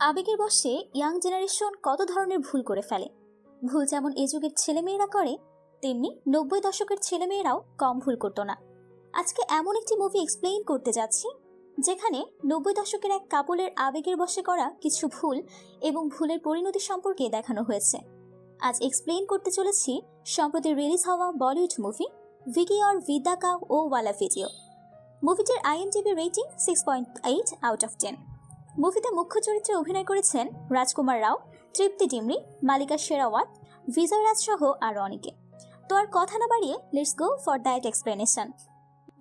আবেগের বশে young generation কত ধরনের ভুল করে ফেলে। ভুল যেমন এ যুগের ছেলেমেয়েরা করে, তেমনি 90 দশকের ছেলেমেয়েরাও কম ভুল করতো না। আজকে এমন একটি মুভি এক্সপ্লেইন করতে যাচ্ছি যেখানে 90 দশকের এক কাপলের আবেগের বশে করা কিছু ভুল এবং ভুলের পরিণতি সম্পর্কে দেখানো হয়েছে। আজ এক্সপ্লেইন করতে চলেছি সম্প্রতি রিলিজ হওয়া বলিউড মুভি ভিকি और विदा का ओ वाला ভিডিও। মুভিটির আইএমডিবি রেটিং 6.8 আউট অফ 10। মুভিতে মুখ্য চরিত্রে অভিনয় করেছেন রাজকুমার রাও, তৃপ্তি ডিমরি, মালিকা শেরাওয়াত, বিজয় রাজ সহ আরও অনেকে। তো আর কথা না বাড়িয়ে let's go for that explanation.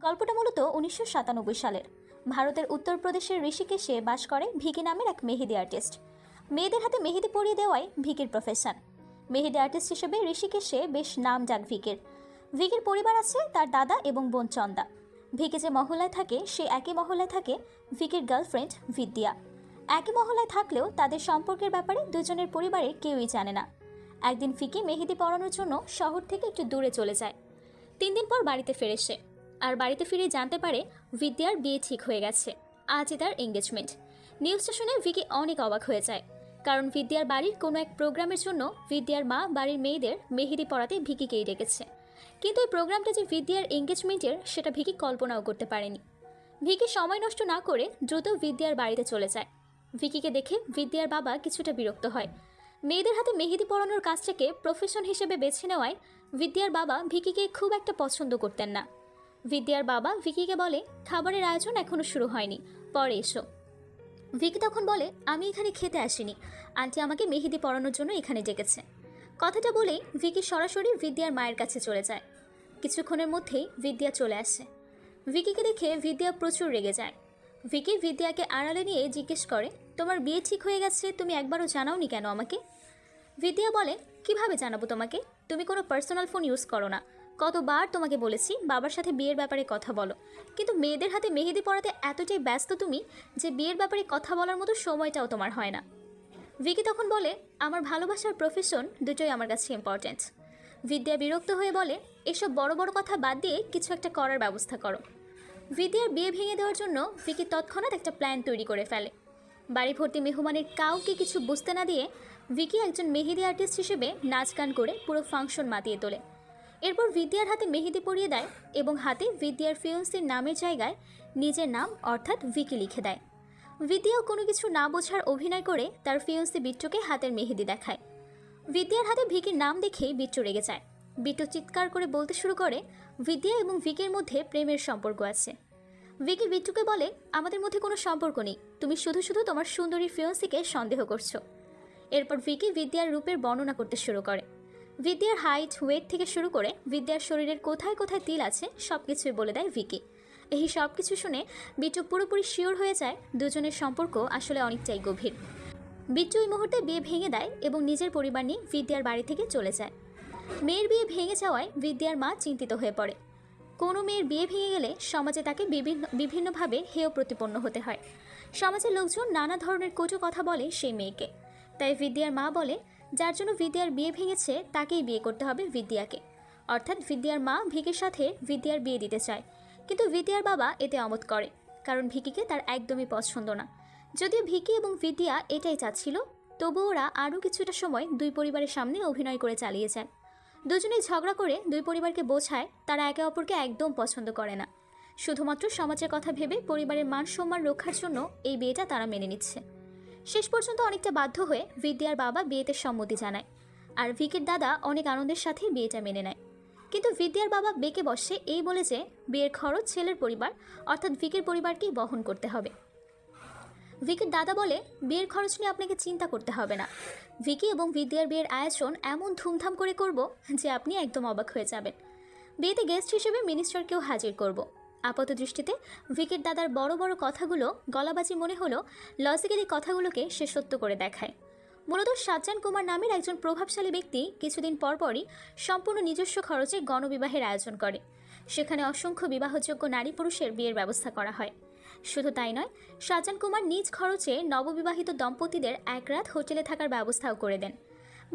গল্পটা মূলত 1997 সালের। ভারতের উত্তরপ্রদেশের ঋষিকেশে বাস করে ভিকি নামের এক মেহেদি আর্টিস্ট। মেয়েদের হাতে মেহেদি পরিয়ে দেওয়াই ভিকির প্রফেশন। মেহেদি আর্টিস্ট হিসেবে ঋষিকেশে বেশ নাম যাক ভিকির। ভিকির পরিবার আছে তার দাদা এবং বোন চন্দা। ভিকি যে মহল্লায় থাকে সে একই মহল্লায় থাকে ভিকির গার্লফ্রেন্ড বিদ্যা। একই মহল্লায় থাকলেও তাদের সম্পর্কের ব্যাপারে দুজনের পরিবারের কেউই জানে না। একদিন ভিকি মেহেদি পরানোর জন্য শহর থেকে একটু দূরে চলে যায়। 3 দিন পর বাড়িতে ফিরে সে, আর বাড়িতে ফিরে জানতে পারে বিদ্যার বিয়ে ঠিক হয়ে গেছে। আজই তার এঙ্গেজমেন্ট। নিউজটা শুনে ভিকি অনেক অবাক হয়ে যায়, কারণ বিদ্যার বাড়ির কোনো এক প্রোগ্রামের জন্য বিদ্যার মা বাড়ির মেয়েদের মেহেদি পরাতে ভিকিকেই ডেকেছে। কিন্তু এই প্রোগ্রামটা যে বিদ্যার এঙ্গেজমেন্টের সেটা ভিকি কল্পনাও করতে পারেনি। ভিকি সময় নষ্ট না করে দ্রুত বিদ্যার বাড়িতে চলে যায়। ভিকিকে দেখে বিদ্যার বাবা কিছুটা বিরক্ত হয়। মেয়েদের হাতে মেহেদি পরানোর কাজটাকে প্রফেশন হিসেবে বেছে নেওয়ায় বিদ্যার বাবা ভিকিকে খুব একটা পছন্দ করতেন না। বিদ্যার বাবা ভিকিকে বলে, খাবারের আয়োজন এখনো শুরু হয়নি, পরে এসো। ভিকি তখন বলে, আমি এখানে খেতে আসিনি, আন্টি আমাকে মেহেদি পরানোর জন্য এখানে ডেকেছে। কথাটা বলেই ভিকি সরাসরি বিদ্যার মায়ের কাছে চলে যায়। কিছুক্ষণের মধ্যেই বিদ্যা চলে আসে। ভিকিকে দেখে বিদ্যা প্রচুর রেগে যায়। ভিকি বিদ্যাকে আড়ালে নিয়ে জিজ্ঞেস করে, তোমার বিয়ে ঠিক হয়ে গেছে, তুমি একবারও জানাওনি কেন আমাকে? বিদ্যা বলে, কিভাবে জানাবো তোমাকে? তুমি কোনো পার্সোনাল ফোন ইউজ করো না। কতবার তোমাকে বলেছি বাবার সাথে বিয়ের ব্যাপারে কথা বলো, কিন্তু মেয়েদের হাতে মেহেদি পরাতে এতটাই ব্যস্ত তুমি যে বিয়ের ব্যাপারে কথা বলার মতো সময়টাও তোমার হয় না। ভিকি তখন বলে, আমার ভালোবাসার প্রফেশন দুটোই আমার কাছে ইম্পর্ট্যান্ট। বিদ্যা বিরক্ত হয়ে বলে, এসব বড় বড় কথা বাদ দিয়ে কিছু একটা করার ব্যবস্থা করো। বিদ্যার বিয়ে ভেঙে দেওয়ার জন্য ভিকি তৎক্ষণাৎ একটা প্ল্যান তৈরি করে ফেলে। বাড়ি ভর্তি মেহমানের কাউকে কিছু বুঝতে না দিয়ে ভিকি একজন মেহেদি আর্টিস্ট হিসেবে নাচ গান করে পুরো ফাংশন মাতিয়ে তোলে। এরপর বিদ্যার হাতে মেহেদি পরিয়ে দেয় এবং হাতে বিদ্যার ফিয়ন্সির নামের জায়গায় নিজের নাম অর্থাৎ ভিকি লিখে দেয়। বিদ্যাও কোনো কিছু না বোঝার অভিনয় করে তার ফিয়ন্সি বিট্টুকে হাতের মেহেদি দেখায়। বিদ্যার হাতে ভিকির নাম দেখেই বিট্টু রেগে যায়। বিট্টু চিৎকার করে বলতে শুরু করে বিদ্যা এবং ভিকির মধ্যে প্রেমের সম্পর্ক আছে। ভিকি বিট্টুকে বলে, আমাদের মধ্যে কোনো সম্পর্ক নেই, তুমি শুধু শুধু তোমার সুন্দরী ফিয়ন্সিকে সন্দেহ করছো। এরপর ভিকি বিদ্যার রূপের বর্ণনা করতে শুরু করে। বিদ্যার হাইট, ওয়েট থেকে শুরু করে বিদ্যার শরীরের কোথায় কোথায় তিল আছে সব কিছুই বলে দেয় ভিকি। এই সব কিছু শুনে বিট্টু পুরোপুরি শিওর হয়ে যায় দুজনের সম্পর্ক আসলে অনেকটাই গভীর। বিট্টু এই মুহূর্তে বিয়ে ভেঙে দেয় এবং নিজের পরিবার নিয়ে বিদ্যার বাড়ি থেকে চলে যায়। মেয়ের বিয়ে ভেঙে যাওয়ায় বিদ্যার মা চিন্তিত হয়ে পড়ে। কোনো মেয়ের বিয়ে ভেঙে গেলে সমাজে তাকে বিভিন্নভাবে হেয় প্রতিপন্ন হতে হয়। সমাজের লোকজন নানা ধরনের কটু কথা বলে সেই মেয়েকে। তাই বিদ্যার মা বলে, যার জন্য বিদ্যার বিয়ে ভেঙেছে তাকেই বিয়ে করতে হবে বিদ্যাকে। অর্থাৎ বিদ্যার মা ভিকির সাথে বিদ্যার বিয়ে দিতে চায়, কিন্তু বিদ্যার বাবা এতে অমত করে, কারণ ভিকিকে তার একদমই পছন্দ না। যদিও ভিকি এবং বিদ্যা এটাই চাচ্ছিল, তবু ওরা আরও কিছুটা সময় দুই পরিবারের সামনে অভিনয় করে চালিয়ে যায়। দুজনেই ঝগড়া করে দুই পরিবারকে বোঝায় তারা একে অপরকে একদম পছন্দ করে না। শুধুমাত্র সমাজের কথা ভেবে পরিবারের মান সম্মান রক্ষার জন্য এই বিয়েটা তারা মেনে নিচ্ছে। শেষ পর্যন্ত অনেকটা বাধ্য হয়ে বিদ্যার বাবা বিয়েতে সম্মতি জানায়, আর ভিকির দাদা অনেক আনন্দের সাথে বিয়েটা মেনে নেয়। কিন্তু বিদ্যার বাবা বেঁকে বসে এই বলে যে বিয়ের খরচ ছেলের পরিবার অর্থাৎ ভিকির পরিবারকেই বহন করতে হবে। ভিকির দাদা বলে, বিয়ের খরচ নিয়ে আপনাকে চিন্তা করতে হবে না। ভিকি এবং বিদ্যার বিয়ের আয়োজন এমন ধুমধাম করে করব যে আপনি একদম অবাক হয়ে যাবেন। বিয়েতে গেস্ট হিসেবে মিনিস্টারকেও হাজির করব। আপাত দৃষ্টিতে ভিকির দাদার বড় বড় কথাগুলো গলাবাজি মনে হলো, লজিক্যালি কথাগুলোকে সে সত্য করে দেখায়। মূলত শাহজাহান কুমার নামের একজন প্রভাবশালী ব্যক্তি কিছুদিন পরপরই সম্পূর্ণ নিজস্ব খরচে গণবিবাহের আয়োজন করে। সেখানে অসংখ্য বিবাহযোগ্য নারী পুরুষের বিয়ের ব্যবস্থা করা হয়। শুধু তাই নয়, শাহজাহান কুমার নিজ খরচে নববিবাহিত দম্পতিদের এক রাত হোটেলে থাকার ব্যবস্থাও করে দেন।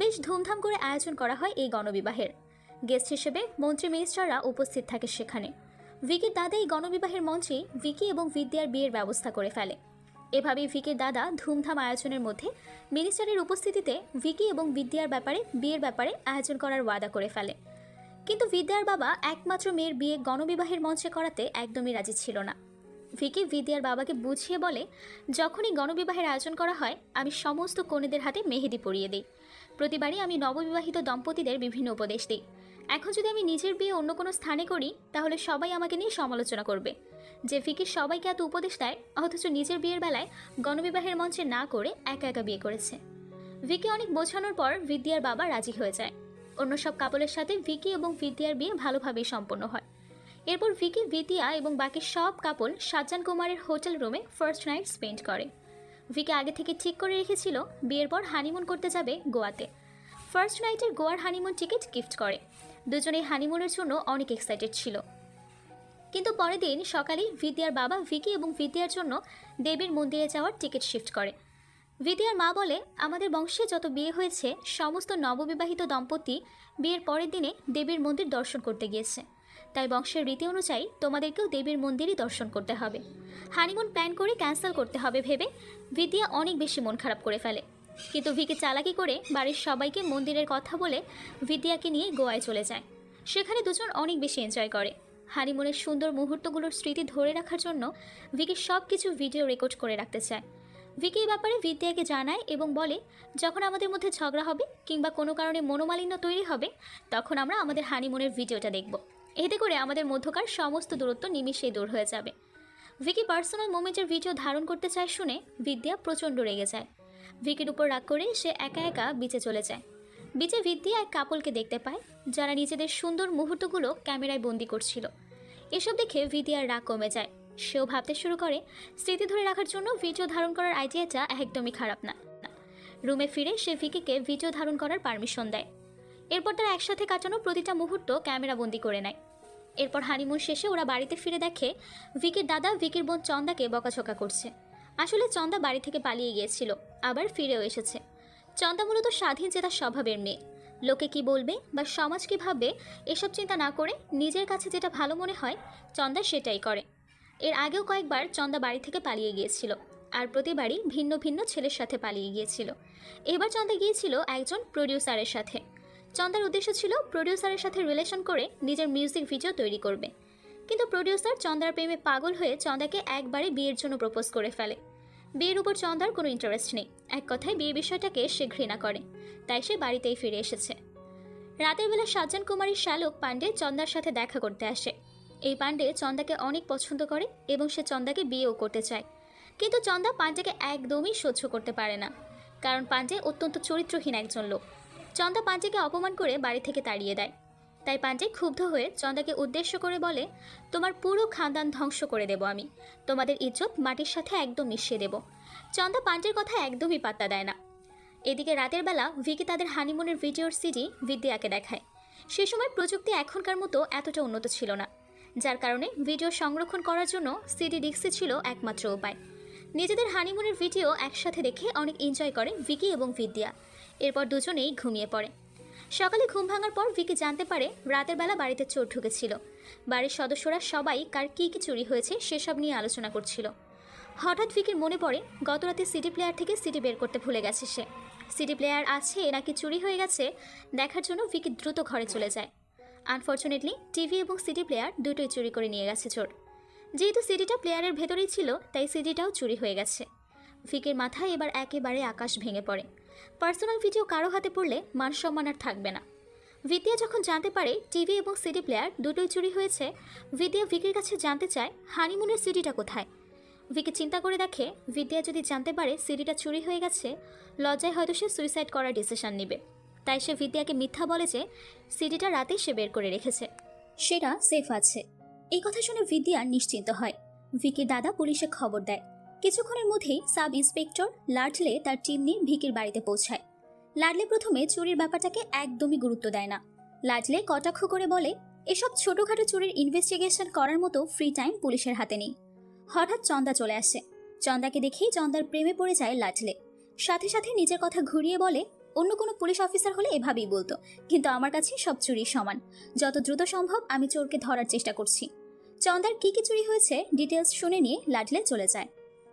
বেশ ধুমধাম করে আয়োজন করা হয় এই গণবিবাহের। গেস্ট হিসেবে মন্ত্রী মিনিস্টাররা উপস্থিত থাকে সেখানে। ভিকির দাদা এই গণবিবাহের মঞ্চেই ভিকি এবং বিদ্যার বিয়ের ব্যবস্থা করে ফেলে। এভাবেই ভিকির দাদা ধুমধাম আয়োজনের মধ্যে মিনিস্টারের উপস্থিতিতে ভিকি এবং বিদ্যার বিয়ের ব্যাপারে আয়োজন করার ওয়াদা করে ফেলে। কিন্তু বিদ্যার বাবা একমাত্র মেয়ের বিয়ে গণবিবাহের মঞ্চে করাতে একদমই রাজি ছিল না। ভিকি বিদ্যার বাবাকে বুঝিয়ে বলে, যখনই গণবিবাহের আয়োজন করা হয় আমি সমস্ত কনেদের হাতে মেহেদি পরিয়ে দিই। প্রতিবারই আমি নববিবাহিত দম্পতিদের বিভিন্ন উপদেশ দিই। এখন যদি আমি নিজের বিয়ে অন্য কোনো স্থানে করি তাহলে সবাই আমাকে নিয়ে সমালোচনা করবে যে ভিকি সবাইকে এত উপদেশ দেয় অথচ নিজের বিয়ের বেলায় গণবিবাহের মঞ্চে না করে একা একা বিয়ে করেছে। ভিকি অনেক বোঝানোর পর বিদ্যার বাবা রাজি হয়ে যায়। অন্য সব কাপলের সাথে ভিকি এবং বিদ্যার বিয়ে ভালোভাবেই সম্পন্ন হয়। এরপর ভিকি, বিদ্যা এবং বাকি সব কাপল সাজ্জান কুমারের হোটেল রুমে ফার্স্ট নাইট স্পেন্ড করে। ভিকি আগে থেকে ঠিক করে রেখেছিল বিয়ের পর হানিমুন করতে যাবে গোয়াতে। ফার্স্ট নাইটের গোয়ার হানিমুন টিকিট গিফট করে। দুজনেই হানিমুনের জন্য অনেক এক্সাইটেড ছিল। কিন্তু পরের দিন সকালেই বিদ্যার বাবা ভিকি এবং বিদ্যার জন্য দেবীর মন্দিরে যাওয়ার টিকিট শিফট করে। বিদ্যার মা বলে, আমাদের বংশে যত বিয়ে হয়েছে সমস্ত নববিবাহিত দম্পতি বিয়ের পরের দিনে দেবীর মন্দির দর্শন করতে গিয়েছে, তাই বংশের রীতি অনুযায়ী তোমাদেরকেও দেবীর মন্দিরই দর্শন করতে হবে। হানিমুন প্ল্যান করে ক্যান্সেল করতে হবে ভেবে বিদ্যা অনেক বেশি মন খারাপ করে ফেলে। কিন্তু ভিকি চালাকি করে বাড়ির সবাইকে মন্দিরের কথা বলে বিদ্যাকে নিয়ে গোয়ায় চলে যায়। সেখানে দুজন অনেক বেশি এনজয় করে। হানিমুনের সুন্দর মুহূর্তগুলোর স্মৃতি ধরে রাখার জন্য ভিকি সব কিছু ভিডিও রেকর্ড করে রাখতে চায়। ভিকি এই ব্যাপারে বিদ্যাকে জানায় এবং বলে, যখন আমাদের মধ্যে ঝগড়া হবে কিংবা কোনো কারণে মনোমালিন্য তৈরি হবে তখন আমরা আমাদের হানিমুনের ভিডিওটা দেখব। এতে করে আমাদের মধ্যকার সমস্ত দূরত্ব নিমিষেই দূর হয়ে যাবে। ভিকি পার্সোনাল মোমেন্টের ভিডিও ধারণ করতে চায় শুনে বিদ্যা প্রচণ্ড রেগে যায়। ভিকির উপর রাগ করে সে একা একা বিচে চলে যায়। বিচে বিদ্যা এক কাপলকে দেখতে পায় যারা নিজেদের সুন্দর মুহূর্তগুলো ক্যামেরায় বন্দি করছিল। এসব দেখে বিদ্যার রাগ কমে যায়। সেও ভাবতে শুরু করে স্মৃতি ধরে রাখার জন্য ভিডিও ধারণ করার আইডিয়াটা একদমই খারাপ না। রুমে ফিরে সে ভিকিকে ভিডিও ধারণ করার পারমিশন দেয়। এরপর তারা একসাথে কাটানো প্রতিটা মুহূর্ত ক্যামেরা বন্দি করে নেয়। এরপর হানিমুন শেষে ওরা বাড়িতে ফিরে দেখে ভিকির দাদা ভিকির বোন চন্দাকে বকাঝকা করছে। আসলে চন্দা বাড়ি থেকে পালিয়ে গিয়েছিল, আবার ফিরেও এসেছে। চন্দা মূলত স্বাধীন চেতার স্বভাবের মেয়ে। লোকে কি বলবে বা সমাজ কী ভাববে এসব চিন্তা না করে নিজের কাছে যেটা ভালো মনে হয় চন্দা সেটাই করে। এর আগেও কয়েকবার চন্দা বাড়ি থেকে পালিয়ে গিয়েছিল, আর প্রতিবারই ভিন্ন ভিন্ন ছেলের সাথে পালিয়ে গিয়েছিল। এবার চন্দা গিয়েছিল একজন প্রডিউসারের সাথে। চন্দার উদ্দেশ্য ছিল প্রডিউসারের সাথে রিলেশন করে নিজের মিউজিক ভিডিও তৈরি করবে। কিন্তু প্রডিউসার চন্দার প্রেমে পাগল হয়ে চন্দাকে একবারে বিয়ের জন্য প্রপোজ করে ফেলে। বিয়ের উপর চন্দার কোনো ইন্টারেস্ট নেই, এক কথায় বিয়ে বিষয়টাকে সে ঘৃণা করে, তাই সে বাড়িতেই ফিরে এসেছে। রাতের বেলা সাজ্জান কুমারীর শ্যালক পাণ্ডে চন্দার সাথে দেখা করতে আসে। এই পাণ্ডে চন্দাকে অনেক পছন্দ করে এবং সে চন্দাকে বিয়েও করতে চায়। কিন্তু চন্দা পাণ্ডেকে একদমই সহ্য করতে পারে না, কারণ পাণ্ডে অত্যন্ত চরিত্রহীন একজন লোক। চন্দা পাণ্ডেকে অপমান করে বাড়ি থেকে তাড়িয়ে দেয়। তাই পাণ্ডে ক্ষুব্ধ হয়ে চন্দাকে উদ্দেশ্য করে বলে, তোমার পুরো খানদান ধ্বংস করে দেব আমি, তোমাদের ইজ্জত মাটির সাথে একদম মিশিয়ে দেব। চন্দা পাণ্ডের কথা একদমই পাত্তা দেয় না। এদিকে রাতের বেলা ভিকি তাদের হানিমুনের ভিডিওর সিডি বিদ্যাকে দেখায়। সে সময় প্রযুক্তি এখনকার মতো এতটা উন্নত ছিল না, যার কারণে ভিডিও সংরক্ষণ করার জন্য সিডি ডিস্কই ছিল একমাত্র উপায়। নিজেদের হানিমুনের ভিডিও একসাথে দেখে অনেক এনজয় করে ভিকি এবং বিদ্যা। এরপর দুজনেই ঘুমিয়ে পড়ে। সকালে ঘুম ভাঙার পর ভিকি জানতে পারে রাতের বেলা বাড়িতে চোর ঢুকেছিল। বাড়ির সদস্যরা সবাই কার কী কী চুরি হয়েছে সেসব নিয়ে আলোচনা করছিল। হঠাৎ ভিকির মনে পড়ে গত রাতে সিডি প্লেয়ার থেকে সিডি বের করতে ভুলে গেছে সে। সিডি প্লেয়ার আছে নাকি চুরি হয়ে গেছে দেখার জন্য ভিকি দ্রুত ঘরে চলে যায়। আনফর্চুনেটলি টিভি এবং সিডি প্লেয়ার দুটোই চুরি করে নিয়ে গেছে চোর। যেহেতু সিডিটা প্লেয়ারের ভেতরেই ছিল তাই সিডিটাও চুরি হয়ে গেছে। ভিকির মাথায় এবার একেবারে আকাশ ভেঙে পড়ে। পার্সোনাল ভিডিও কারো হাতে পড়লে মান সম্মান আর থাকবে না। বিদ্যা যখন জানতে পারে টিভি এবং সিডি প্লেয়ার দুটোই চুরি হয়েছে, বিদ্যা ভিকির কাছে জানতে চায় হানিমুনের সিডিটা কোথায়। ভিকি চিন্তা করে দেখে বিদ্যা যদি জানতে পারে সিডিটা চুরি হয়ে গেছে লজ্জায় হয়তো সে সুইসাইড করার ডিসিশন নেবে। তাই সে বিদ্যাকে মিথ্যা বলে যে সিডিটা রাতেই সে বের করে রেখেছে, সেটা সেফ আছে। এই কথা শুনে বিদ্যা নিশ্চিন্ত হয়। ভিকির দাদা পুলিশে খবর দেয়। কিছুক্ষণের মধ্যেই সাব ইন্সপেক্টর লাডলে তার টিম নিয়ে ভিকির বাড়িতে পৌঁছায়। লাডলে প্রথমে চুরির ব্যাপারটাকে একদমই গুরুত্ব দেয় না। লাডলে কটাক্ষ করে বলে, এসব ছোটখাটো চুরির ইনভেস্টিগেশন করার মতো ফ্রি টাইম পুলিশের হাতে নেই। হঠাৎ চন্দা চলে আসে। চন্দাকে দেখেই চন্দার প্রেমে পড়ে যায় লাডলে। সাথে সাথে নিজের কথা ঘুরিয়ে বলে, অন্য কোনো পুলিশ অফিসার হলে এভাবেই বলতো, কিন্তু আমার কাছে সব চুরি সমান। যত দ্রুত সম্ভব আমি চোরকে ধরার চেষ্টা করছি। চন্দার কি কি চুরি হয়েছে ডিটেলস শুনে নিয়ে লাডলে চলে যায়।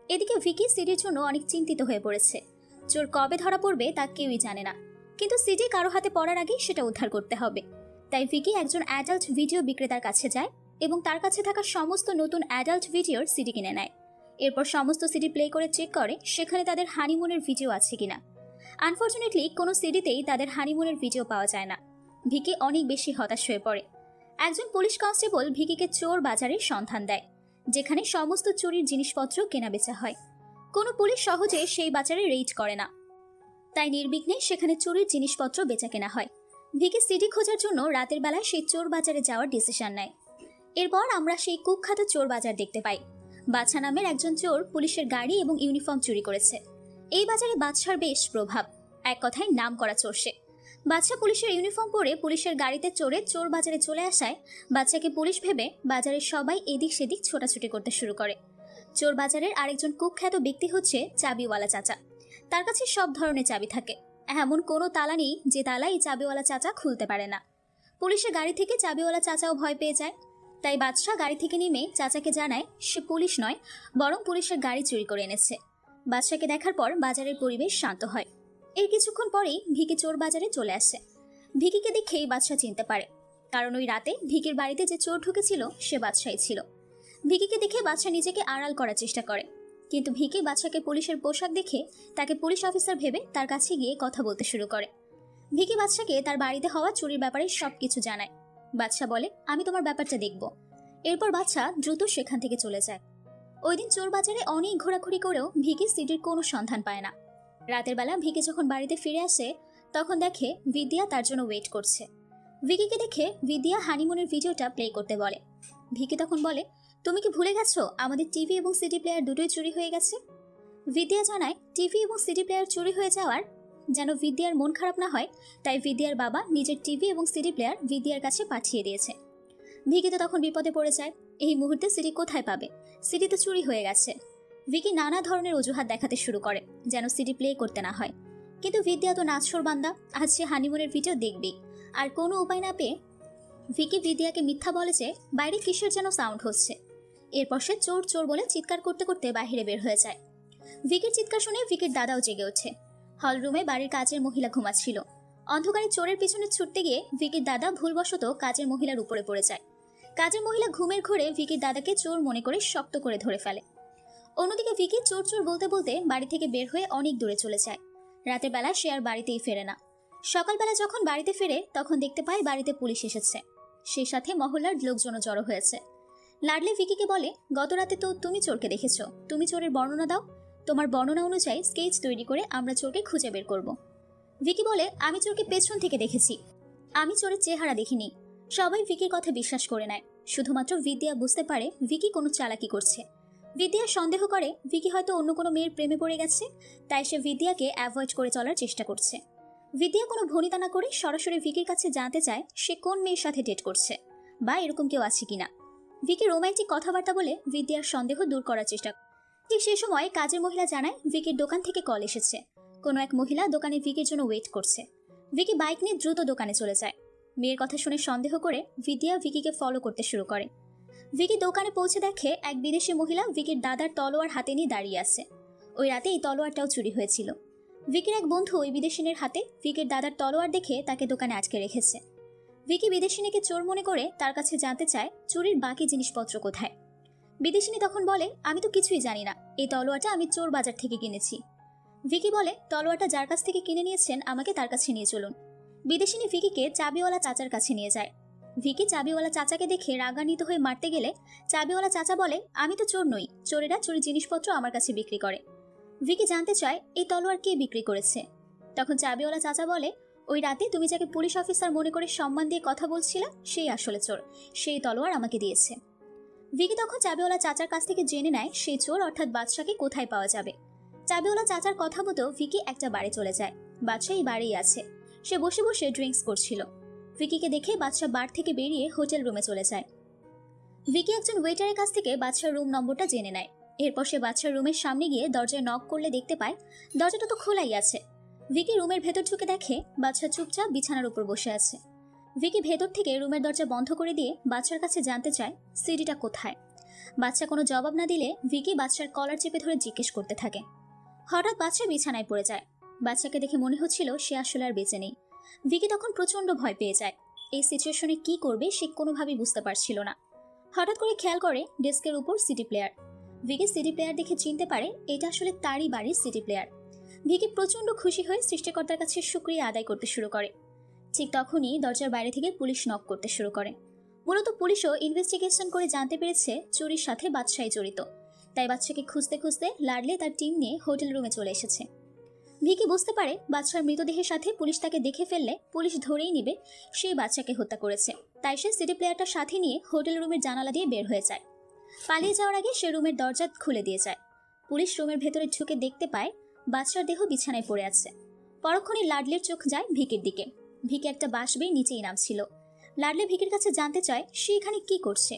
এদিকে ভিকি সিডির জন্য অনেক চিন্তিত হয়ে পড়েছে। চোর কবে ধরা পড়বে তা কেউই জানে না, কিন্তু সিডি কারো হাতে পড়ার আগেই সেটা উদ্ধার করতে হবে। তাই ভিকি একজন অ্যাডাল্ট ভিডিও বিক্রেতার কাছে যায় এবং তার কাছে থাকা সমস্ত নতুন অ্যাডাল্ট ভিডিওর সিডি কিনে নেয়। এরপর সমস্ত সিডি প্লে করে চেক করে সেখানে তাদের হানিমুনের ভিডিও আছে কিনা। আনফরচুনেটলি কোনো সিডিতেই তাদের হানিমুনের ভিডিও পাওয়া যায় না। ভিকি অনেক বেশি হতাশ হয়ে পড়ে। একজন পুলিশ কনস্টেবল ভিকিকে চোর বাজারের সন্ধান দেয়, যেখানে সমস্ত চুরির জিনিসপত্র কেনাবেচা হয়। কোনো পুলিশ সহজে সেই বাজারে রেইড করে না, তাই নির্বিঘ্নে সেখানে চুরির জিনিসপত্র বেচা কেনা হয়। ভিকি সিডি খোঁজার জন্য রাতের বেলায় সেই চোর বাজারে যাওয়ার ডিসিশন নেয়। এরপর আমরা সেই কুখ্যাত চোর বাজার দেখতে পাই। বাদশা নামের একজন চোর পুলিশের গাড়ি এবং ইউনিফর্ম চুরি করেছে। এই বাজারে বাদশার বেশ প্রভাব, এক কথায় নাম করা চোর সে। বাদশা পুলিশের ইউনিফর্ম পরে পুলিশের গাড়িতে চড়ে চোর বাজারে চলে আসায় বাদশাকে পুলিশ ভেবে বাজারের সবাই এদিক সেদিক ছোটাছুটি করতে শুরু করে। চোর বাজারের আরেকজন কুখ্যাত ব্যক্তি হচ্ছে চাবিওয়ালা চাচা। তার কাছে সব ধরনের চাবি থাকে, এমন কোনো তালা নেই যে তালা এই চাবিওয়ালা চাচা খুলতে পারে না। পুলিশের গাড়ি থেকে চাবিওয়ালা চাচাও ভয় পেয়ে যায়। তাই বাদশা গাড়ি থেকে নেমে চাচাকে জানায় সে পুলিশ নয়, বরং পুলিশের গাড়ি চুরি করে এনেছে। বাদশাকে দেখার পর বাজারের পরিবেশ শান্ত হয়। এর কিছুক্ষণ পরেই ভিকি চোর বাজারে চলে আসে। ভিকিকে দেখেই বাদশা চিনতে পারে, কারণ ওই রাতে ভিকির বাড়িতে যে চোর ঢুকেছিল সে বাদশাই ছিল। ভিকিকে দেখে বাদশা নিজেকে আড়াল করার চেষ্টা করে, কিন্তু ভিকি বাদশাকে পুলিশের পোশাক দেখে তাকে পুলিশ অফিসার ভেবে তার কাছে গিয়ে কথা বলতে শুরু করে। ভিকি বাদশাকে তার বাড়িতে হওয়া চুরির ব্যাপারে সবকিছু জানায়। বাদশা বলে, আমি তোমার ব্যাপারটা দেখব। এরপর বাদশা দ্রুত সেখান থেকে চলে যায়। ওই দিন চোর বাজারে অনেক ঘোরাঘুরি করেও ভিকি সিডির কোনো সন্ধান পায় না। রাতের বেলা ভিকি যখন বাড়িতে ফিরে আসে তখন দেখে বিদ্যা তার জন্য ওয়েট করছে। ভিকিকে দেখে বিদ্যা হানিমুনের ভিডিওটা প্লে করতে বলে। ভিকি তখন বলে, তুমি কি ভুলে গেছো আমাদের টিভি এবং সিডি প্লেয়ার দুটোই চুরি হয়ে গেছে? বিদ্যা জানায় টিভি এবং সিডি প্লেয়ার চুরি হয়ে যাওয়ার যেন বিদ্যার মন খারাপ না হয়, তাই বিদ্যার বাবা নিজের টিভি এবং সিডি প্লেয়ার বিদ্যার কাছে পাঠিয়ে দিয়েছে। ভিকি তো তখন বিপদে পড়ে যায়। এই মুহূর্তে সিডি কোথায় পাবে? সিডি তো চুরি হয়ে গেছে। ভিকি নানা ধরনের অজুহাত দেখাতে শুরু করে যেন সিডি প্লে করতে না হয়, কিন্তু বিদ্যা তো নাচশোর বান্দা, আজ সে হানিমুনের ভিডিও দেখবেই। আর কোনো উপায় না পেয়ে ভিকি বিদ্যাকে মিথ্যা বলে যে বাইরে কিসের যেন সাউন্ড হচ্ছে। এরপর সে চোর চোর বলে চিৎকার করতে করতে বাইরে বের হয়ে যায়। ভিকির চিৎকার শুনে ভিকির দাদাও জেগে ওঠে। হলরুমে বাড়ির কাজের মহিলা ঘুমাচ্ছিল। অন্ধকারে চোরের পিছনে ছুটতে গিয়ে ভিকির দাদা ভুলবশত কাজের মহিলার উপরে পড়ে যায়। কাজের মহিলা ঘুমের ঘোরে ভিকির দাদাকে চোর মনে করে শক্ত করে ধরে ফেলে। অন্যদিকে ভিকি চোর চোর বলতে বলতে বাড়ি থেকে বের হয়ে অনেক দূরে চলে যায়। রাতের বেলা সে আর বাড়িতেই ফেরে না। সকালবেলা যখন বাড়িতে ফেরে তখন দেখতে পায় বাড়িতে পুলিশ এসেছে, সেই সাথে মহল্লার লোকজনও জড়ো হয়েছে। লাডলি ভিকিকে বলে, গত রাতে তো তুমি চোরকে দেখেছো, তুমি চোরের বর্ণনা দাও। তোমার বর্ণনা অনুযায়ী স্কেচ তৈরি করে আমরা চোরকে খুঁজে বের করব। ভিকি বলে, আমি চোরকে পেছন থেকে দেখেছি, আমি চোরের চেহারা দেখিনি। সবাই ভিকির কথা বিশ্বাস করে নেয়। শুধুমাত্র বিদ্যা বুঝতে পারে ভিকি কোনো চালাকি করছে। বিদ্যা সন্দেহ করে ভিকি হয়তো অন্য কোনো মেয়ের প্রেমে পড়ে গেছে, তাই সে বিদ্যাকে অ্যাভয়েড করে চলার চেষ্টা করছে। বিদ্যা কোনো ভনিতা না করে সরাসরি ভিকির কাছে জানতে চায় সে কোন মেয়ের সাথে ডেট করছে বা এরকম কেউ আছে কিনা। ভিকি রোমান্টিক কথাবার্তা বলে বিদ্যার সন্দেহ দূর করার চেষ্টা করে। ঠিক সেই সময় কাজের মহিলা জানায় ভিকির দোকান থেকে কল এসেছে। কোনো এক মহিলা দোকানে ভিকির জন্য ওয়েট করছে। ভিকি বাইক নিয়ে দ্রুত দোকানে চলে যায়। মেয়ের কথা শুনে সন্দেহ করে বিদ্যা ভিকিকে ফলো করতে শুরু করে। ভিকি দোকানে পৌঁছে দেখে এক বিদেশি মহিলা ভিকির দাদার তলোয়ার হাতে নিয়ে দাঁড়িয়ে আছে। ওই রাতে এই তলোয়ারটাও চুরি হয়েছিল। ভিকির এক বন্ধু ওই বিদেশিনীর হাতে ভিকির দাদার তলোয়ার দেখে তাকে দোকানে আটকে রেখেছে। ভিকি বিদেশিনীকে চোর মনে করে তার কাছে জানতে চায় চুরির বাকি জিনিসপত্র কোথায়। বিদেশিনী তখন বলে, আমি তো কিছুই জানি না, এই তলোয়ারটা আমি চোর বাজার থেকে কিনেছি। ভিকি বলে, তলোয়ারটা যার কাছ থেকে কিনে নিয়েছেন আমাকে তার কাছে নিয়ে চলুন। বিদেশিনী ভিকিকে চাবিওয়ালা চাচার কাছে নিয়ে যায়। ভিকি চাবিওয়ালা চাচাকে দেখে রাগান্বিত হয়ে মারতে গেলে চাবিওয়ালা চাচা বলে, আমি তো চোর নই, চোরেরা চুরি জিনিসপত্র আমার কাছে বিক্রি করে। ভিকি জানতে চায় এই তলোয়ার কে বিক্রি করেছে। তখন চাবিওয়ালা চাচা বলে, ওই রাতে তুমি যাকে পুলিশ অফিসার মনে করে সম্মান দিয়ে কথা বলছিলে সেই আসলে চোর, সেই তলোয়ার আমাকে দিয়েছে। ভিকি তখন চাবিওয়ালা চাচার কাছ থেকে জেনে নেয় সেই চোর অর্থাৎ বাদশাকে কোথায় পাওয়া যাবে। চাবিওয়ালা চাচার কথা মতো ভিকি একটা বাড়ি চলে যায়। বাদশা এই বাড়িই আছে, সে বসে বসে ড্রিঙ্কস করছিল। ভিকিকে দেখে বাদশা বার থেকে বেরিয়ে হোটেল রুমে চলে যায়। ভিকি একজন ওয়েটারের কাছ থেকে বাদশার রুম নম্বরটা জেনে নেয়। এরপর সে বাদশার রুমের সামনে গিয়ে দরজায় নক করলে দেখতে পায় দরজাটা তো খোলাই আছে। ভিকি রুমের ভেতর ঢুকে দেখে বাদশা চুপচাপ বিছানার উপর বসে আছে। ভিকি ভেতর থেকে রুমের দরজা বন্ধ করে দিয়ে বাদশার কাছে জানতে চায় সিডিটা কোথায়। বাচ্চা কোনো জবাব না দিলে ভিকি বাচ্চার কলার চেপে ধরে জিজ্ঞেস করতে থাকে। হঠাৎ বাচ্চা বিছানায় পড়ে যায়। বাচ্চাকে দেখে মনে হচ্ছিল সে আসলে আর বেঁচে নেই। ভিকি তখন প্রচন্ড ভয় পেয়ে যায়। এই সিচুয়েশনে কি করবে সে কোনোভাবেই বুঝতে পারছিল না। হঠাৎ করে খেয়াল করে ডেস্কের উপর CD player. Vicky CD player দেখে চিনতে পারে এটা আসলে তারই বাড়ির সিডি প্লেয়ার। ভিকি প্রচন্ড খুশি হয়ে সৃষ্টিকর্তার কাছে শুকরিয়া আদায় করতে শুরু করে। ঠিক তখনই দরজার বাইরে থেকে পুলিশ নক করতে শুরু করে। মূলত পুলিশও ইনভেস্টিগেশন করে জানতে পেরেছে চুরির সাথে বাদশাই জড়িত। তাই বাচ্চাকে খুঁজতে খুঁজতে লাডলি তার টিম নিয়ে হোটেল রুমে চলে এসেছে। ভিকি বুঝতে পারে বাচ্চার মৃতদেহের সাথে পুলিশ তাকে দেখে ফেললে পুলিশ ধরেই নিবে সেই বাচ্চাকে হত্যা করেছে। তাই সে সিডি প্লেয়ারটা সাথে নিয়ে হোটেল রুমের জানালা দিয়ে বের হয়ে যায়। পালিয়ে যাওয়ার আগে সে রুমের দরজা খুলে দিয়ে যায়। পুলিশ রুমের ভেতরে ঢুকে দেখতে পায় বাচ্চার দেহ বিছানায় পড়ে আছে। পরক্ষণে লাডলির চোখ যায় ভিকির দিকে। ভিকি একটা বাঁশ বেয়ে নিচেই নামছিল। লাডলি ভিকির কাছে জানতে চায় সে এখানে কি করছে।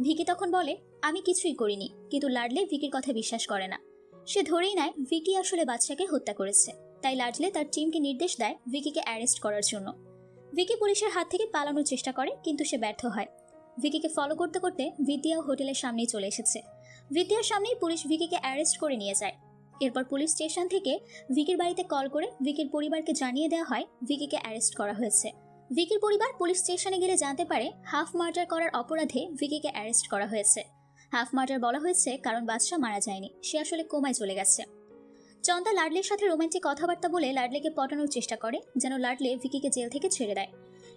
ভিকি তখন বলে আমি কিছুই করিনি, কিন্তু লাডলি ভিকির কথা বিশ্বাস করে না। সে ধরেই নেয় ভিকি আসলে বাচ্চাকে হত্যা করেছে। তাই লাডলি তার টিমকে নির্দেশ দেয় ভিকিকে অ্যারেস্ট করার জন্য। ভিকি পুলিশের হাত থেকে পালানোর চেষ্টা করে, কিন্তু সে ব্যর্থ হয়। ভিকিকে ফলো করতে করতে বিদ্যাও হোটেলের সামনেই চলে এসেছে। বিদ্যার সামনেই পুলিশ ভিকিকে অ্যারেস্ট করে নিয়ে যায়। এরপর পুলিশ স্টেশন থেকে ভিকির বাড়িতে কল করে ভিকির পরিবারকে জানিয়ে দেওয়া হয় ভিকিকে অ্যারেস্ট করা হয়েছে। ভিকির পরিবার পুলিশ স্টেশনে গেলে জানতে পারে হাফ মার্ডার করার অপরাধে ভিকিকে অ্যারেস্ট করা হয়েছে। হাফ মার্ডার বলা হয়েছে কারণ বাদশা মারা যায়নি, সে আসলে কোমায় চলে গেছে। চন্দা লাডলির সাথে রোমান্টিক কথাবার্তা বলে লাডলিকে পটানোর চেষ্টা করে যেন লাডলি ভিকিকে জেল থেকে ছেড়ে দেয়,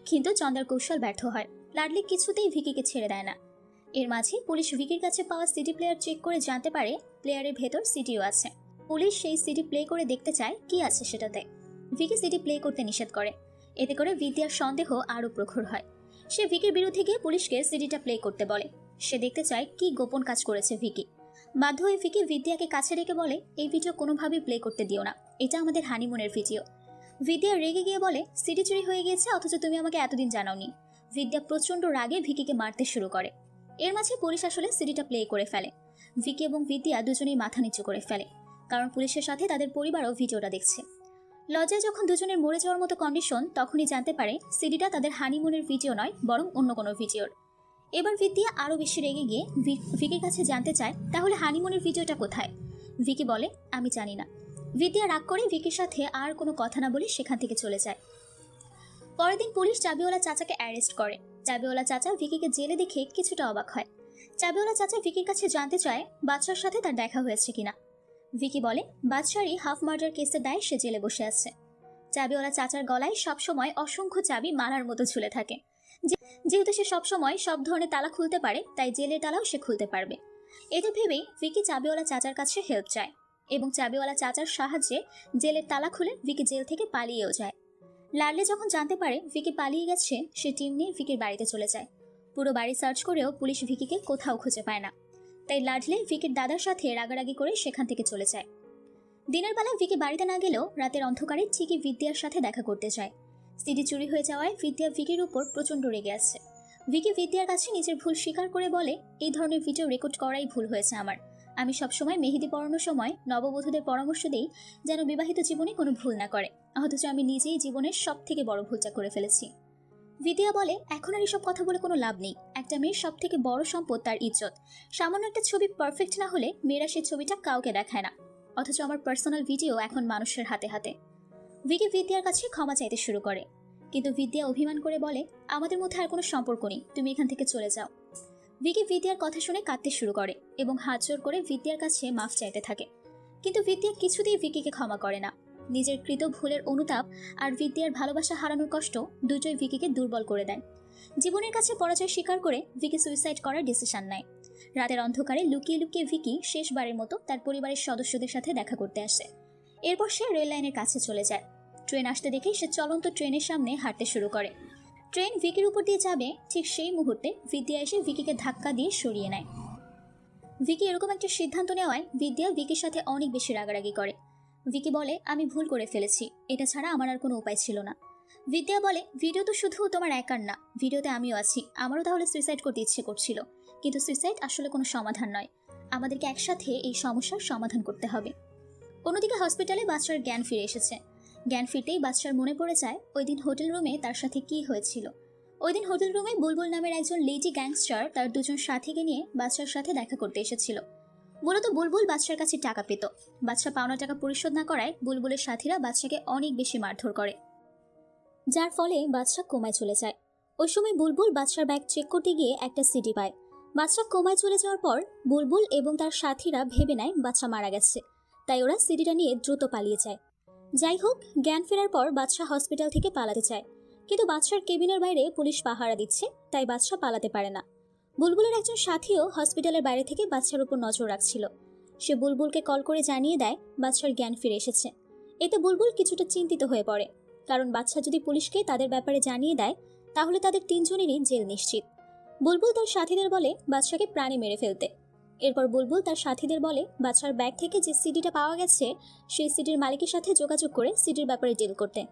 কিন্তু চন্দার কৌশল ব্যর্থ হয়। লাডলি কিছুতেই ভিকিকে ছেড়ে দেয় না। এর মাঝে পুলিশ ভিকির কাছে পাওয়া সিডি প্লেয়ার চেক করে জানতে পারে প্লেয়ারের ভেতর সিডিও আছে। পুলিশ সেই সিডি প্লে করে দেখতে চায় কি আছে সেটাতে। ভিকি সিডি প্লে করতে নিষেধ করে। এতে করে বিদ্যার সন্দেহ আরও প্রখর হয়। সে ভিকির বিরুদ্ধে গিয়ে পুলিশকে সিডিটা প্লে করতে বলে। সে দেখতে চায় কি গোপন কাজ করেছে ভিকি। বাধ্য হয়ে ভিকি বিদ্যাকে কাছে রেখে বলে এই ভিডিও কোনোভাবেই প্লে করতে দিও না, এটা আমাদের হানিমুনের ভিডিও। বিদ্যা রেগে গিয়ে বলে সিডি চুরি হয়ে গিয়েছে, অথচ তুমি আমাকে এতদিন জানাওনি। বিদ্যা প্রচন্ড রাগে ভিকিকে মারতে শুরু করে। এর মাঝে পুলিশ আসলে সিডিটা প্লে করে ফেলে। ভিকি এবং বিদ্যা দুজনেই মাথা নিচু করে ফেলে, কারণ পুলিশের সাথে তাদের পরিবারও ভিডিওটা দেখছে। লজ্জায় যখন দুজনের মরে যাওয়ার মতো কন্ডিশন, তখনই জানতে পারে সিডিটা তাদের হানিমুনের ভিডিও নয়, বরং অন্য কোনো ভিডিওর। এবার বিদ্যা আরও বেশি রেগে গিয়ে ভিকির কাছে জানতে চায় তাহলে হানিমুনের ভিডিওটা কোথায়। ভিকি বলে আমি জানি না। বিদ্যা রাগ করে ভিকির সাথে আর কোনো কথা না বলে সেখান থেকে চলে যায়। পরের দিন পুলিশ চাবিওয়ালা চাচাকে অ্যারেস্ট করে। চাবিওয়ালা চাচা ভিকিকে জেলে দেখে কিছুটা অবাক হয়। চাবিওয়ালা চাচা ভিকির কাছে জানতে চায় বাদশার সাথে তার দেখা হয়েছে কিনা। ভিকি বলে বাদশারই হাফ মার্ডার কেসের দায়ে সে জেলে বসে আছে। চাবিওয়ালা চাচার গলায় সবসময় অসংখ্য চাবি মালার মতো ঝুলে থাকে। যেহেতু সে সবসময় সব ধরনের তালা খুলতে পারে, তাই জেলের তালাও সে খুলতে পারবে। এটা ভেবেই ভিকি চাবিওয়ালা চাচার কাছে হেল্প চায় এবং চাবিওয়ালা চাচার সাহায্যে জেলের তালা খুলে ভিকি জেল থেকে পালিয়েও যায়। লাডলি যখন জানতে পারে ভিকি পালিয়ে গেছে, সে টিম নিয়ে ভিকির বাড়িতে চলে যায়। পুরো বাড়ি সার্চ করেও পুলিশ ভিকিকে কোথাও খুঁজে পায় না। তাই লাডলি ভিকির দাদার সাথে রাগারাগি করে সেখান থেকে চলে যায়। দিনের বেলা ভিকি বাড়িতে না গেলেও রাতের অন্ধকারে ঠিকই বিদ্যার সাথে দেখা করতে চায়। সিডি চুরি হয়ে যাওয়ায় বিদ্যা ভিকির উপর প্রচন্ড রেগে আছে। ভিকি বিদ্যার কাছে নিজের ভুল স্বীকার করে বলে এই ধরনের ভিডিও রেকর্ড করাই ভুল হয়েছে আমার। আমি সবসময় মেহেদি পড়ানোর সময় নববধূদের পরামর্শ দিই যেন বিবাহিত জীবনে কোনো ভুল না করে, অথচ আমি নিজেই জীবনের সব থেকে বড় ভুলটা করে ফেলেছি। বিদ্যা বলে এখন আর এসব কথা বলে কোনো লাভ নেই। একটা মেয়ের সব থেকে বড় সম্পদ তার ইজ্জত। সামান্য একটা ছবি পারফেক্ট না হলে মেয়েরা সেই ছবিটা কাউকে দেখায় না, অথচ আমার পার্সোনাল ভিডিও এখন মানুষের হাতে হাতে। ভিকি বিদ্যার কাছে ক্ষমা চাইতে শুরু করে, কিন্তু বিদ্যা অভিমান করে বলে আমাদের মধ্যে আর কোনো সম্পর্ক নেই, তুমি এখান থেকে চলে যাও। ভিকি বিদ্যার কথা শুনে কাঁদতে শুরু করে এবং হাত জোর করে বিদ্যার কাছে মাফ চাইতে থাকে, কিন্তু বিদ্যা কিছুতেই ভিকিকে ক্ষমা করে না। নিজের কৃত ভুলের অনুতাপ আর বিদ্যার ভালোবাসা হারানোর কষ্ট দুটোই ভিকিকে দুর্বল করে দেয়। জীবনের কাছে পরাজয় স্বীকার করে ভিকি সুইসাইড করার ডিসিশন নেয়। রাতের অন্ধকারে লুকিয়ে লুকিয়ে ভিকি শেষবারের মতো তার পরিবারের সদস্যদের সাথে দেখা করতে আসে। এরপর সে রেল লাইনের কাছে চলে যায়। ট্রেন আসতে দেখেই সে চলন্ত ট্রেনের সামনে হাঁটতে শুরু করে। ট্রেন ভিকির উপর দিয়ে যাবে, ঠিক সেই মুহূর্তে বিদ্যা এসে ভিকিকে ধাক্কা দিয়ে সরিয়ে নেয়। ভিকি এরকম একটা সিদ্ধান্ত নেওয়ায় বিদ্যা ভিকির সাথে অনেক বেশি রাগারাগি করে। ভিকি বলে আমি ভুল করে ফেলেছি, এটা ছাড়া আমার আর কোনো উপায় ছিল না। বিদ্যা বলে ভিডিও তো শুধু তোমার একার না, ভিডিওতে আমিও আছি, আমারও তাহলে সুইসাইড করতে ইচ্ছে করছিল, কিন্তু সুইসাইড আসলে কোনো সমাধান নয়, আমাদেরকে একসাথে এই সমস্যার সমাধান করতে হবে। অন্যদিকে হসপিটালে বাচ্চার জ্ঞান ফিরে এসেছে। জ্ঞান ফিরতেই বাচ্চার মনে পড়ে যায় ওই দিন হোটেল রুমে তার সাথে কি হয়েছিল। ওই দিন হোটেল রুমে বুলবুল নামের একজন লেডি গ্যাংস্টার তার দুজন সাথীকে নিয়ে বাদশার সাথে দেখা করতে এসেছিল। মূলত বুলবুল বাদশার কাছে টাকা পেত। বাদশা পাওনা টাকা পরিশোধ না করায় বুলবুলের সাথীরা বাদশাকে অনেক বেশি মারধর করে, যার ফলে বাদশা কোমায় চলে যায়। ওই সময় বুলবুল বাদশার ব্যাগ চেক করতে গিয়ে একটা সিডি পায়। বাদশা কোমায় চলে যাওয়ার পর বুলবুল এবং তার সাথীরা ভেবে নেয় বাদশা মারা গেছে, তাই ওরা সিডিটা নিয়ে দ্রুত পালিয়ে যায়। যাই হোক, জ্ঞান ফেরার পর বাদশা হসপিটাল থেকে পালাতে চায়, কিন্তু বাদশার কেবিনের বাইরে পুলিশ পাহারা দিচ্ছে, তাই বাদশা পালাতে পারে না। বুলবুলের একজন সাথীও হসপিটালের বাইরে থেকে বাদশার উপর নজর রাখছিল। সে বুলবুলকে কল করে জানিয়ে দেয় বাদশার জ্ঞান ফিরে এসেছে। এতে বুলবুল কিছুটা চিন্তিত হয়ে পড়ে, কারণ বাদশা যদি পুলিশকে তাদের ব্যাপারে জানিয়ে দেয় তাহলে তাদের তিনজনেরই জেল নিশ্চিত। বুলবুল তার সাথীদের বলে বাদশাকে প্রাণে মেরে ফেলতে। এরপর বুলবুল তার সাথীদের বলে বাদশার ব্যাগ থেকে যে সিডিটা পাওয়া গেছে সেই সিডির মালিকের সাথে যোগাযোগ করে সিডির ব্যাপারে ডিল করতে।